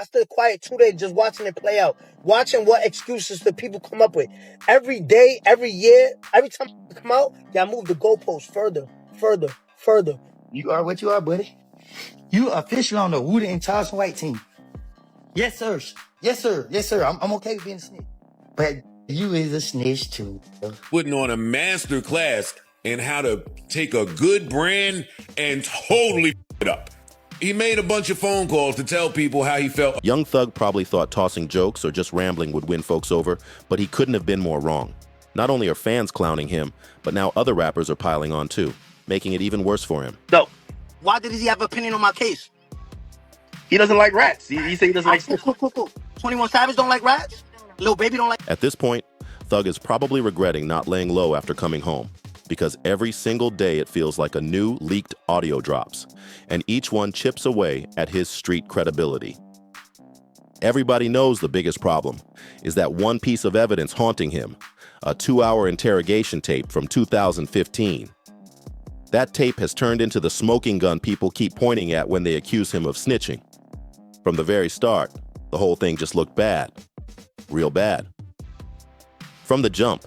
I stood quiet 2 days just watching it play out, watching what excuses the people come up with. Every day, every year, every time I come out, y'all move the goalposts further, further, further. You are what you are, buddy. You officially on the Wooden and Charleston White team. Yes, sir. Yes, sir. Yes, sir. I'm okay with being a snitch. But you is a snitch too. Putting on a master class in how to take a good brand and totally it up. He made a bunch of phone calls to tell people how he felt. Young Thug probably thought tossing jokes or just rambling would win folks over, but he couldn't have been more wrong. Not only are fans clowning him, but now other rappers are piling on too, making it even worse for him. No. Why did he have an opinion on my case? He doesn't like rats. He said he doesn't like snitches. Cool. 21 Savage don't like rats? Lil Baby don't like... At this point, Thug is probably regretting not laying low after coming home, because every single day it feels like a new leaked audio drops, and each one chips away at his street credibility. Everybody knows the biggest problem is that one piece of evidence haunting him, a 2-hour interrogation tape from 2015. That tape has turned into the smoking gun people keep pointing at when they accuse him of snitching. From the very start, the whole thing just looked bad. Real bad. From the jump,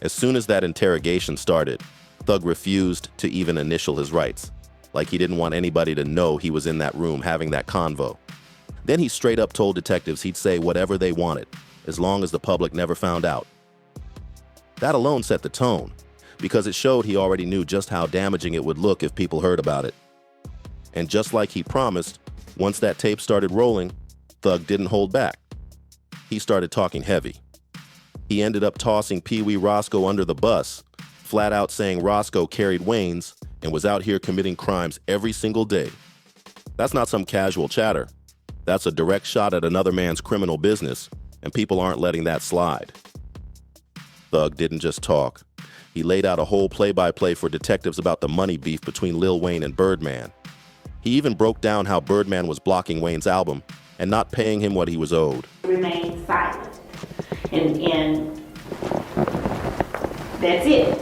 as soon as that interrogation started, Thug refused to even initial his rights, like he didn't want anybody to know he was in that room having that convo. Then he straight up told detectives he'd say whatever they wanted, as long as the public never found out. That alone set the tone, because it showed he already knew just how damaging it would look if people heard about it. And just like he promised, once that tape started rolling, Thug didn't hold back. He started talking heavy. He ended up tossing Pee Wee Roscoe under the bus, flat out saying Roscoe carried Wayne's and was out here committing crimes every single day. That's not some casual chatter. That's a direct shot at another man's criminal business, and people aren't letting that slide. Thug didn't just talk. He laid out a whole play-by-play for detectives about the money beef between Lil Wayne and Birdman. He even broke down how Birdman was blocking Wayne's album and not paying him what he was owed. Remain silent. And that's it.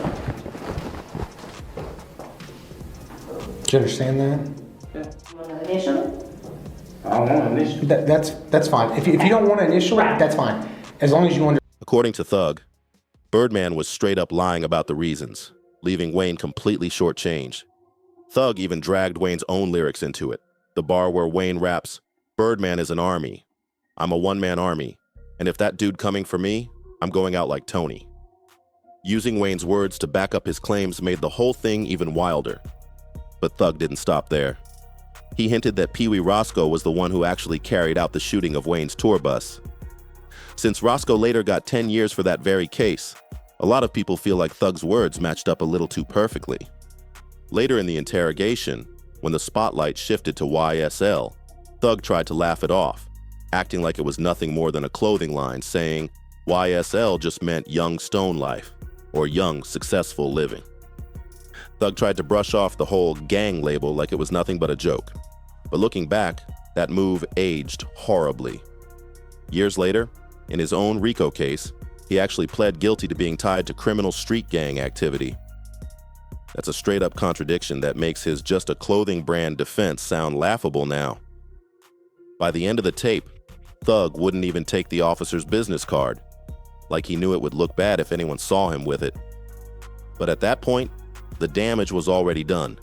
Do you understand that? You want to initial it? I don't want to initial. That's fine. If you don't want to initial it, that's fine. As long as you understand. According to Thug, Birdman was straight up lying about the reasons, leaving Wayne completely shortchanged. Thug even dragged Wayne's own lyrics into it. The bar where Wayne raps, "Birdman is an army. I'm a one-man army. And if that dude coming for me, I'm going out like Tony." Using Wayne's words to back up his claims made the whole thing even wilder. But Thug didn't stop there. He hinted that Pee Wee Roscoe was the one who actually carried out the shooting of Wayne's tour bus. Since Roscoe later got 10 years for that very case, a lot of people feel like Thug's words matched up a little too perfectly. Later in the interrogation, when the spotlight shifted to YSL, Thug tried to laugh it off, acting like it was nothing more than a clothing line, saying YSL just meant young stone life, or young successful living. Thug tried to brush off the whole gang label like it was nothing but a joke. But looking back, that move aged horribly. Years later, in his own RICO case, he actually pled guilty to being tied to criminal street gang activity. That's a straight-up contradiction that makes his just a clothing brand defense sound laughable now. By the end of the tape, Thug wouldn't even take the officer's business card, like he knew it would look bad if anyone saw him with it. But at that point, the damage was already done.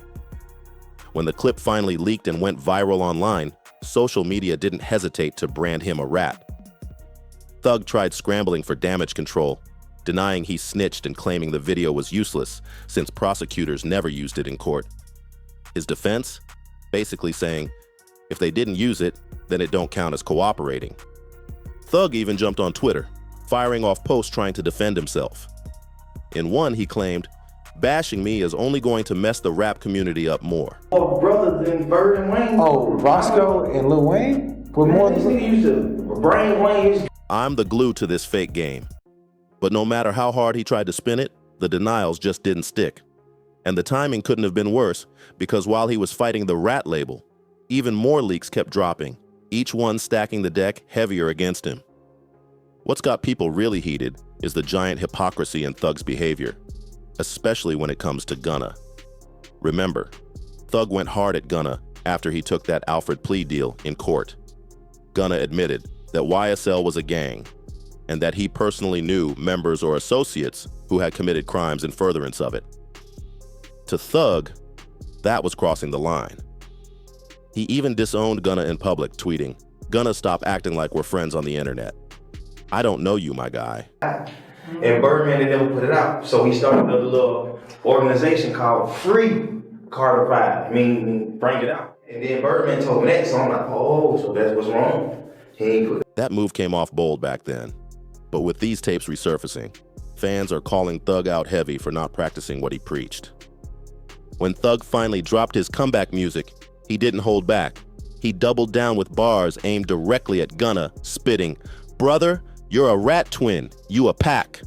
When the clip finally leaked and went viral online, social media didn't hesitate to brand him a rat. Thug tried scrambling for damage control, denying he snitched and claiming the video was useless since prosecutors never used it in court. His defense? Basically saying, if they didn't use it, then it don't count as cooperating. Thug even jumped on Twitter, firing off posts trying to defend himself. In one, he claimed, "Bashing me is only going to mess the rap community up more." Oh, brother than Bird and Wayne. Oh, Roscoe and Lil Wayne? Were more Man, this nigga used to brain Wayne. I'm the glue to this fake game. But no matter how hard he tried to spin it, the denials just didn't stick. And the timing couldn't have been worse, because while he was fighting the rat label, even more leaks kept dropping, each one stacking the deck heavier against him. What's got people really heated is the giant hypocrisy in Thug's behavior, especially when it comes to Gunna. Remember, Thug went hard at Gunna after he took that Alfred plea deal in court. Gunna admitted that YSL was a gang and that he personally knew members or associates who had committed crimes in furtherance of it. To Thug, that was crossing the line. He even disowned Gunna in public, tweeting, "Gunna, stop acting like we're friends on the internet. I don't know you, my guy." And Birdman, they never put it out. So he started a little organization called Free Carter Pride, meaning bring it out. And then Birdman told me that, so I'm like, oh, so that's what's wrong. He ain't put it. That move came off bold back then. But with these tapes resurfacing, fans are calling Thug out heavy for not practicing what he preached. When Thug finally dropped his comeback music, he didn't hold back. He doubled down with bars aimed directly at Gunna, spitting, "Brother, you're a rat twin, you a pack."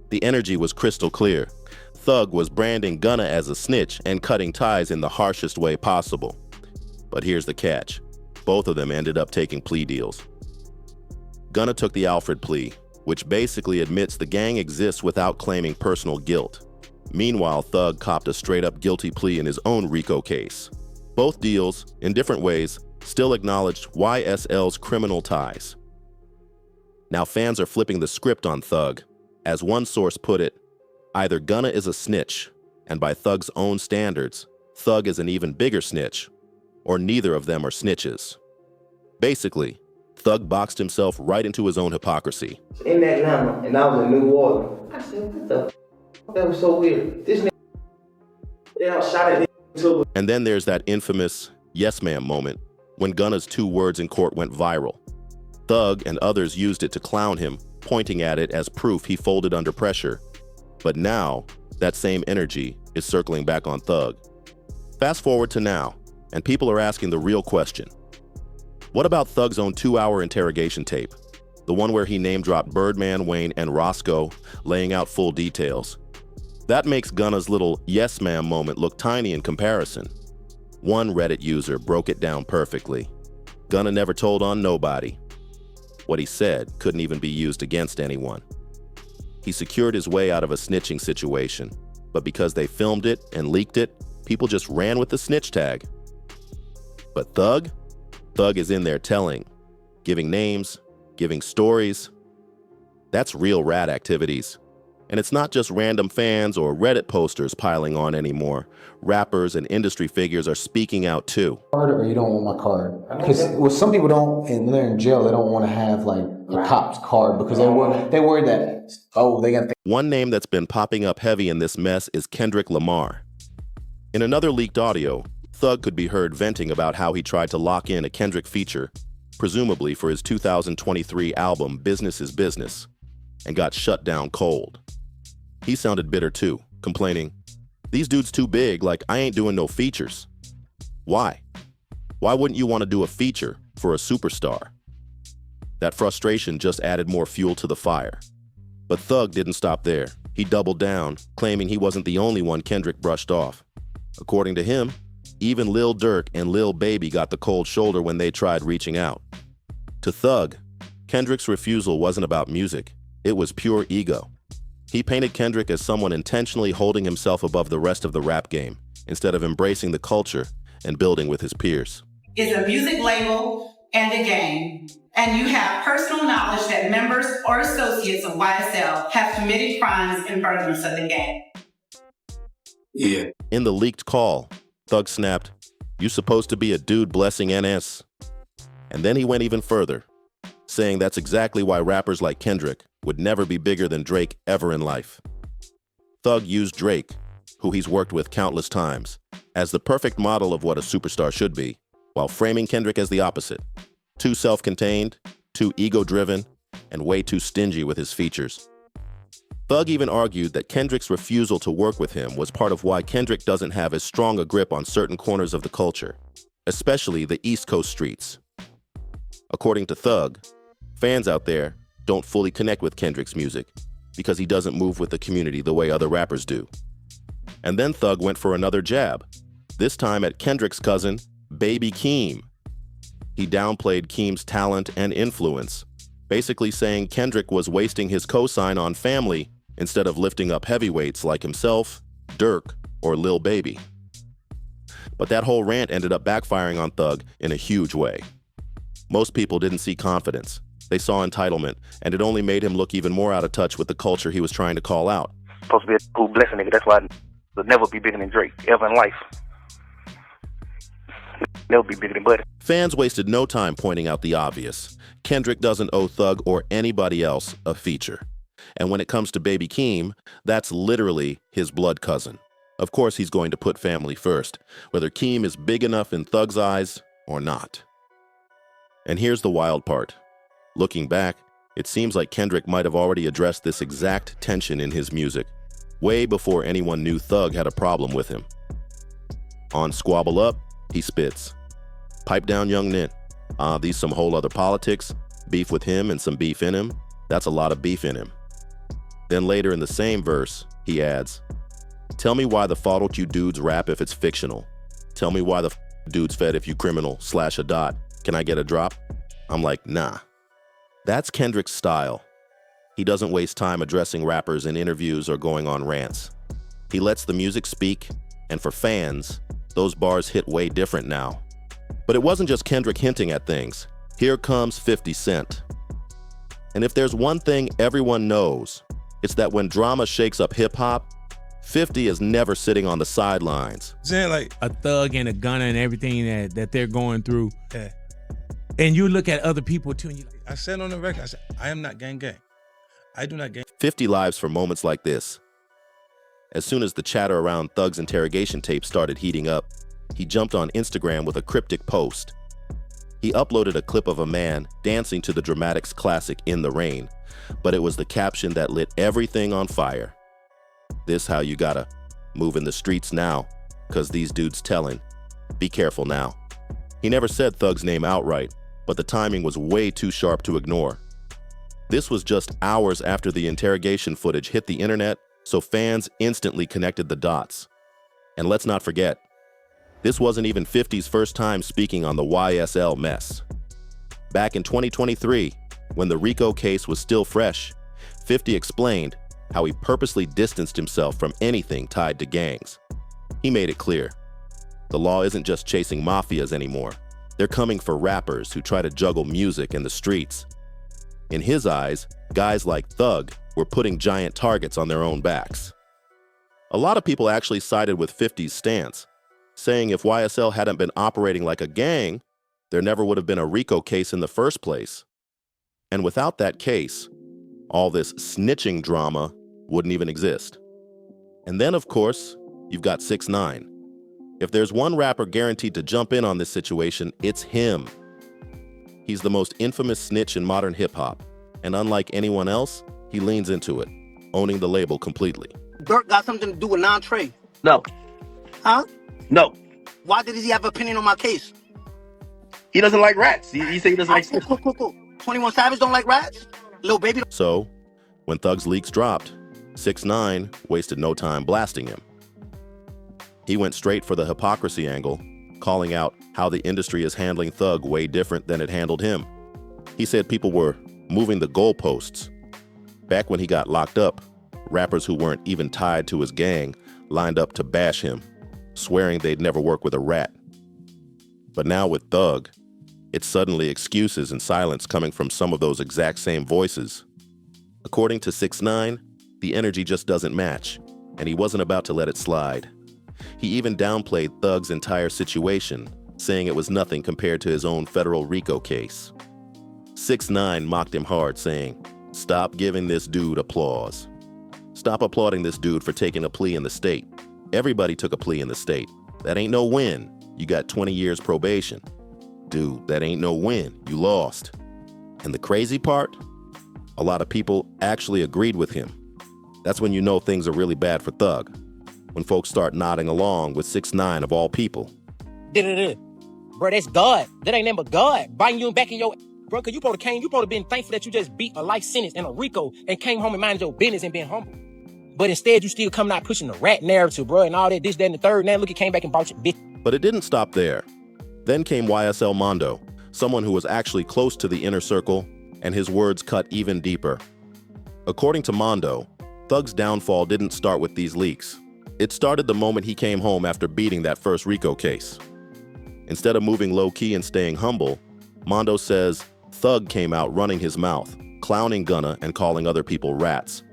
The energy was crystal clear. Thug was branding Gunna as a snitch and cutting ties in the harshest way possible. But here's the catch. Both of them ended up taking plea deals. Gunna took the Alfred plea, which basically admits the gang exists without claiming personal guilt. Meanwhile, Thug copped a straight-up guilty plea in his own RICO case. Both deals, in different ways, still acknowledged YSL's criminal ties. Now fans are flipping the script on Thug. As one source put it, either Gunna is a snitch, and by Thug's own standards, Thug is an even bigger snitch, or neither of them are snitches. Basically, Thug boxed himself right into his own hypocrisy. In that number, and I was in New Orleans. I said, what the f***? That was so weird. This nigga, they all shot at him. And then there's that infamous "yes ma'am" moment when Gunna's 2 words in court went viral. Thug and others used it to clown him, pointing at it as proof he folded under pressure. But now, that same energy is circling back on Thug. Fast forward to now, and people are asking the real question. What about Thug's own 2-hour interrogation tape? The one where he name-dropped Birdman, Wayne, and Roscoe, laying out full details. That makes Gunna's little "yes ma'am" moment look tiny in comparison. One Reddit user broke it down perfectly. Gunna never told on nobody. What he said couldn't even be used against anyone. He secured his way out of a snitching situation, but because they filmed it and leaked it, people just ran with the snitch tag. But Thug? Thug is in there telling, giving names, giving stories. That's real rat activities. And it's not just random fans or Reddit posters piling on anymore. Rappers and industry figures are speaking out too. Or you don't want my card. Because some people don't, and when they're in jail, they don't want to have like a cop's card because they worry that, oh, they got to. One name that's been popping up heavy in this mess is Kendrick Lamar. In another leaked audio, Thug could be heard venting about how he tried to lock in a Kendrick feature, presumably for his 2023 album Business is Business, and got shut down cold. He sounded bitter too, complaining, "These dudes too big, like I ain't doing no features." Why? Why wouldn't you want to do a feature for a superstar? That frustration just added more fuel to the fire. But Thug didn't stop there. He doubled down, claiming he wasn't the only one Kendrick brushed off. According to him, even Lil Durk and Lil Baby got the cold shoulder when they tried reaching out. To Thug, Kendrick's refusal wasn't about music. It was pure ego. He painted Kendrick as someone intentionally holding himself above the rest of the rap game, instead of embracing the culture and building with his peers. It's a music label and a game, and you have personal knowledge that members or associates of YSL have committed crimes in furtherance of the game. Yeah. In the leaked call, Thug snapped, "You supposed to be a dude blessing NS." And then he went even further, saying that's exactly why rappers like Kendrick would never be bigger than Drake ever in life. Thug used Drake, who he's worked with countless times, as the perfect model of what a superstar should be, while framing Kendrick as the opposite. Too self-contained, too ego-driven, and way too stingy with his features. Thug even argued that Kendrick's refusal to work with him was part of why Kendrick doesn't have as strong a grip on certain corners of the culture, especially the East Coast streets. According to Thug, fans out there don't fully connect with Kendrick's music because he doesn't move with the community the way other rappers do. And then Thug went for another jab, this time at Kendrick's cousin, Baby Keem. He downplayed Keem's talent and influence, basically saying Kendrick was wasting his cosign on family instead of lifting up heavyweights like himself, Durk, or Lil Baby. But that whole rant ended up backfiring on Thug in a huge way. Most people didn't see confidence. They saw entitlement, and it only made him look even more out of touch with the culture he was trying to call out. Supposed to be a cool blessing nigga. That's why I'll never be bigger than Drake, ever in life. Never be bigger than Buddy. Fans wasted no time pointing out the obvious. Kendrick doesn't owe Thug or anybody else a feature. And when it comes to Baby Keem, that's literally his blood cousin. Of course he's going to put family first, whether Keem is big enough in Thug's eyes or not. And here's the wild part. Looking back, it seems like Kendrick might have already addressed this exact tension in his music, way before anyone knew Thug had a problem with him. On Squabble Up, he spits, "Pipe down, young nit. These some whole other politics, beef with him and some beef in him. That's a lot of beef in him." Then later in the same verse, he adds, "Tell me why the fuck don't you dudes rap if it's fictional? Tell me why the dudes fed if you criminal / a dot. Can I get a drop?" I'm like, nah. That's Kendrick's style. He doesn't waste time addressing rappers in interviews or going on rants. He lets the music speak, and for fans, those bars hit way different now. But it wasn't just Kendrick hinting at things. Here comes 50 Cent. And if there's one thing everyone knows, it's that when drama shakes up hip-hop, 50 is never sitting on the sidelines. Saying like a Thug and a Gunna and everything that they're going through. Yeah. And you look at other people too, and you I said on the record, I said, I am not gang. I do not gang. 50 lives for moments like this. As soon as the chatter around Thug's interrogation tape started heating up, he jumped on Instagram with a cryptic post. He uploaded a clip of a man dancing to the Dramatics classic In the Rain, but it was the caption that lit everything on fire. "This how you gotta move in the streets now, 'cause these dudes telling. Be careful now." He never said Thug's name outright, but the timing was way too sharp to ignore. This was just hours after the interrogation footage hit the internet, so fans instantly connected the dots. And let's not forget, this wasn't even 50's first time speaking on the YSL mess. Back in 2023, when the RICO case was still fresh, 50 explained how he purposely distanced himself from anything tied to gangs. He made it clear, the law isn't just chasing mafias anymore. They're coming for rappers who try to juggle music and the streets. In his eyes, guys like Thug were putting giant targets on their own backs. A lot of people actually sided with 50's stance, saying if YSL hadn't been operating like a gang, there never would have been a RICO case in the first place. And without that case, all this snitching drama wouldn't even exist. And then, of course, you've got 6ix9ine. If there's one rapper guaranteed to jump in on this situation, it's him. He's the most infamous snitch in modern hip-hop, and unlike anyone else, he leans into it, owning the label completely. Dirt got something to do with non-trade. No. Huh? No. Why did he have an opinion on my case? He doesn't like rats. He said he doesn't like snitches. Cool. 21 Savage don't like rats? Lil Baby. So, when Thug's leaks dropped, 6ix9ine wasted no time blasting him. He went straight for the hypocrisy angle, calling out how the industry is handling Thug way different than it handled him. He said people were moving the goalposts. Back when he got locked up, rappers who weren't even tied to his gang lined up to bash him, swearing they'd never work with a rat. But now with Thug, it's suddenly excuses and silence coming from some of those exact same voices. According to 6ix9ine, the energy just doesn't match, and he wasn't about to let it slide. He even downplayed Thug's entire situation, saying it was nothing compared to his own federal RICO case. 6ix9ine mocked him hard, saying, "Stop giving this dude applause. Stop applauding this dude for taking a plea in the state. Everybody took a plea in the state. That ain't no win. You got 20 years probation. Dude, that ain't no win. You lost." And the crazy part? A lot of people actually agreed with him. That's when you know things are really bad for Thug. When folks start nodding along with 6ix9ine of all people. Bro, that's God. That ain't nothing but God biting you back in your... Bro, cause you probably been thankful that you just beat a life sentence in a RICO and came home and minded your business and been humble. But instead, you still coming out pushing the rat narrative, bro, and all that, this, that, and the third. Now look, you came back and bought your bitch. But it didn't stop there. Then came YSL Mondo, someone who was actually close to the inner circle, and his words cut even deeper. According to Mondo, Thug's downfall didn't start with these leaks. It started the moment he came home after beating that first RICO case. Instead of moving low-key and staying humble, Mondo says Thug came out running his mouth, clowning Gunna and calling other people rats,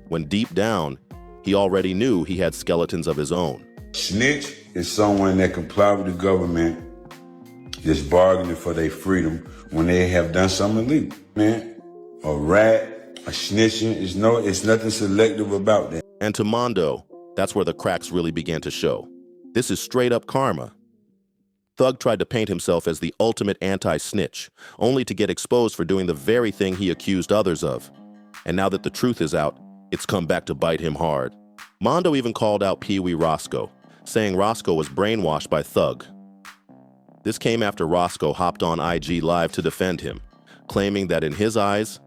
when deep down, he already knew he had skeletons of his own. Snitch is someone that comply with the government, just bargaining for their freedom when they have done something illegal. Man, a rat, a snitching, it's nothing selective about that. And to Mondo, that's where the cracks really began to show. This is straight up karma. Thug tried to paint himself as the ultimate anti-snitch, only to get exposed for doing the very thing he accused others of. And now that the truth is out, it's come back to bite him hard. Mondo even called out Pee Wee Roscoe, saying Roscoe was brainwashed by Thug. This came after Roscoe hopped on IG Live to defend him, claiming that in his eyes,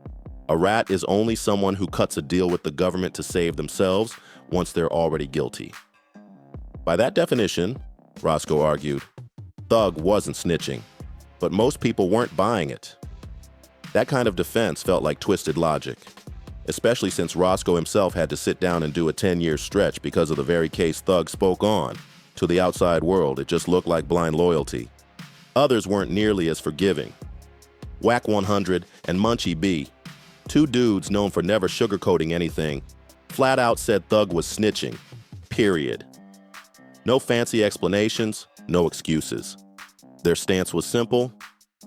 a rat is only someone who cuts a deal with the government to save themselves once they're already guilty. By that definition, Roscoe argued, Thug wasn't snitching, but most people weren't buying it. That kind of defense felt like twisted logic, especially since Roscoe himself had to sit down and do a 10-year stretch because of the very case Thug spoke on. To the outside world, it just looked like blind loyalty. Others weren't nearly as forgiving. Whack 100 and Munchie B, two dudes known for never sugarcoating anything, flat out said Thug was snitching, period. No fancy explanations, no excuses. Their stance was simple.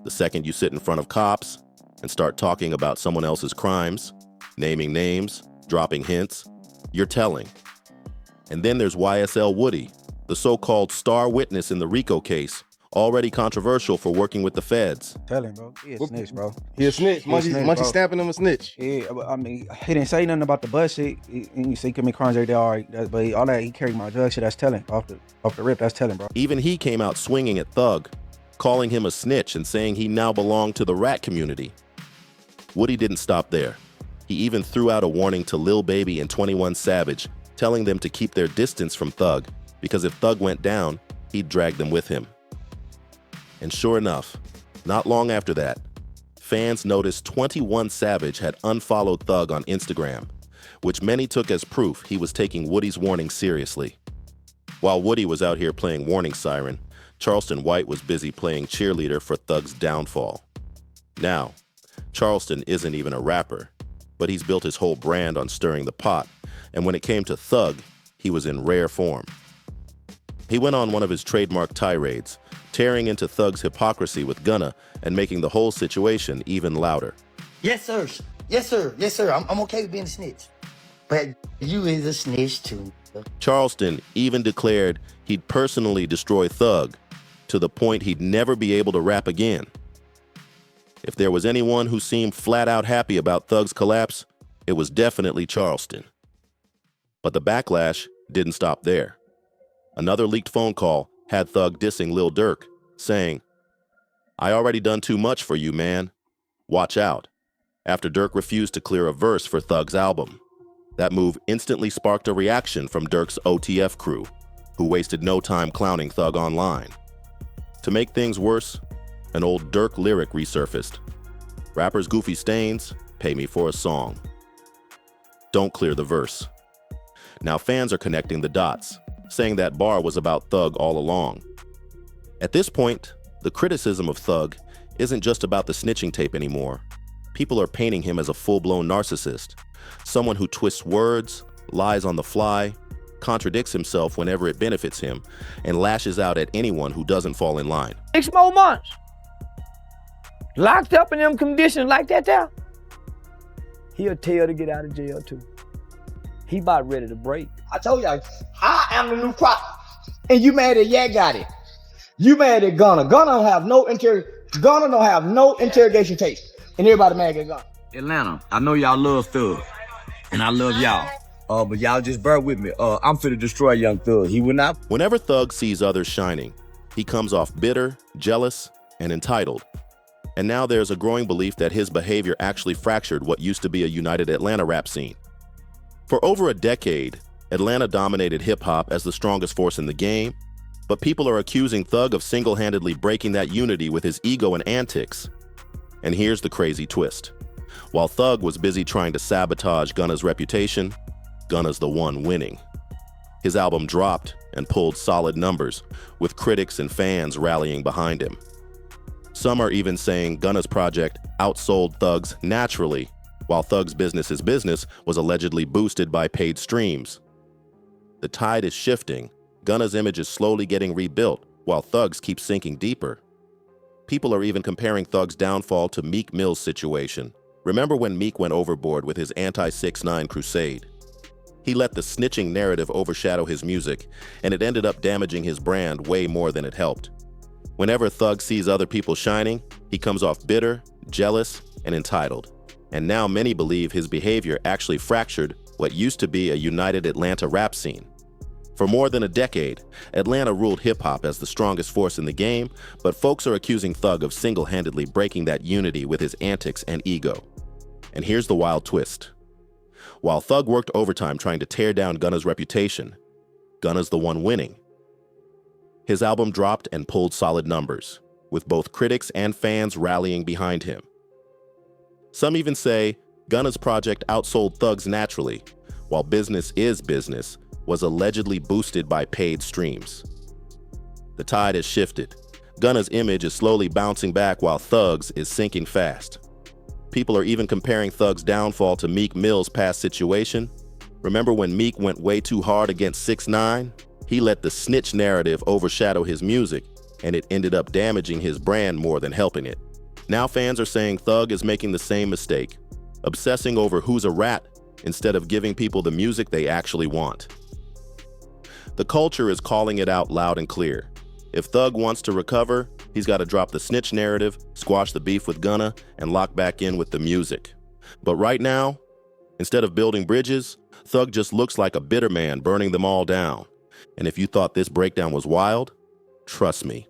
The second you sit in front of cops and start talking about someone else's crimes, naming names, dropping hints, you're telling. And then there's YSL Woody, the so-called star witness in the RICO case, already controversial for working with the feds. Tell him, bro. He a snitch, bro. He a snitch. Munchie stamping him a snitch. Yeah, but I mean, he didn't say nothing about the bus shit. You say he commit crimes every day, all right. But all that, he carried my drug shit, that's telling. Off the rip, that's telling, bro. Even he came out swinging at Thug, calling him a snitch and saying he now belonged to the rat community. Woody didn't stop there. He even threw out a warning to Lil Baby and 21 Savage, telling them to keep their distance from Thug, because if Thug went down, he'd drag them with him. And sure enough, not long after that, fans noticed 21 Savage had unfollowed Thug on Instagram, which many took as proof he was taking Woody's warning seriously. While Woody was out here playing warning siren, Charleston White was busy playing cheerleader for Thug's downfall. Now, Charleston isn't even a rapper, but he's built his whole brand on stirring the pot, and when it came to Thug, he was in rare form. He went on one of his trademark tirades, tearing into Thug's hypocrisy with Gunna and making the whole situation even louder. Yes, sir. Yes, sir. Yes, sir. I'm okay with being a snitch. But you is a snitch, too. Charleston even declared he'd personally destroy Thug to the point he'd never be able to rap again. If there was anyone who seemed flat out happy about Thug's collapse, it was definitely Charleston. But the backlash didn't stop there. Another leaked phone call had Thug dissing Lil Durk, saying, "I already done too much for you, man. Watch out," after Durk refused to clear a verse for Thug's album. That move instantly sparked a reaction from Durk's OTF crew, who wasted no time clowning Thug online. To make things worse, an old Durk lyric resurfaced. Rappers Goofy Stains, pay me for a song. Don't clear the verse. Now fans are connecting the dots, saying that bar was about Thug all along. At this point, the criticism of Thug isn't just about the snitching tape anymore. People are painting him as a full-blown narcissist, someone who twists words, lies on the fly, contradicts himself whenever it benefits him, and lashes out at anyone who doesn't fall in line. 6 more months. Locked up in them conditions like that there. He'll tell to get out of jail too. He about ready to break. I told y'all, I am the new crop. And you mad at Yak got it. You mad at Gunna. Gunna don't have no interrogation tapes. And everybody mad at Gunna. Atlanta, I know y'all love Thug. And I love y'all. But y'all just bear with me. I'm finna destroy Young Thug. He will not. Whenever Thug sees others shining, he comes off bitter, jealous, and entitled. And now there's a growing belief that his behavior actually fractured what used to be a united Atlanta rap scene. For over a decade, Atlanta dominated hip-hop as the strongest force in the game, but people are accusing Thug of single-handedly breaking that unity with his ego and antics. And here's the crazy twist. While Thug was busy trying to sabotage Gunna's reputation, Gunna's the one winning. His album dropped and pulled solid numbers, with critics and fans rallying behind him. Some are even saying Gunna's project outsold Thug's naturally, while Thug's business is business was allegedly boosted by paid streams. The tide is shifting. Gunna's image is slowly getting rebuilt, while Thug's keep sinking deeper. People are even comparing Thug's downfall to Meek Mill's situation. Remember when Meek went overboard with his anti-6ix9ine crusade? He let the snitching narrative overshadow his music, and it ended up damaging his brand way more than it helped. Whenever Thug sees other people shining, he comes off bitter, jealous, and entitled. And now many believe his behavior actually fractured what used to be a united Atlanta rap scene. For more than a decade, Atlanta ruled hip-hop as the strongest force in the game, but folks are accusing Thug of single-handedly breaking that unity with his antics and ego. And here's the wild twist. While Thug worked overtime trying to tear down Gunna's reputation, Gunna's the one winning. His album dropped and pulled solid numbers, with both critics and fans rallying behind him. Some even say Gunna's project outsold Thug's naturally, while business is business was allegedly boosted by paid streams. The tide has shifted. Gunna's image is slowly bouncing back while Thug's is sinking fast. People are even comparing Thug's downfall to Meek Mill's past situation. Remember when Meek went way too hard against 6ix9ine? He let the snitch narrative overshadow his music, and it ended up damaging his brand more than helping it. Now fans are saying Thug is making the same mistake, obsessing over who's a rat instead of giving people the music they actually want. The culture is calling it out loud and clear. If Thug wants to recover, he's got to drop the snitch narrative, squash the beef with Gunna, and lock back in with the music. But right now, instead of building bridges, Thug just looks like a bitter man burning them all down. And if you thought this breakdown was wild, trust me,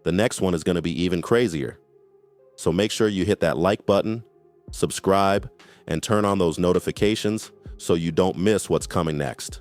the next one is going to be even crazier. So make sure you hit that like button, subscribe, and turn on those notifications so you don't miss what's coming next.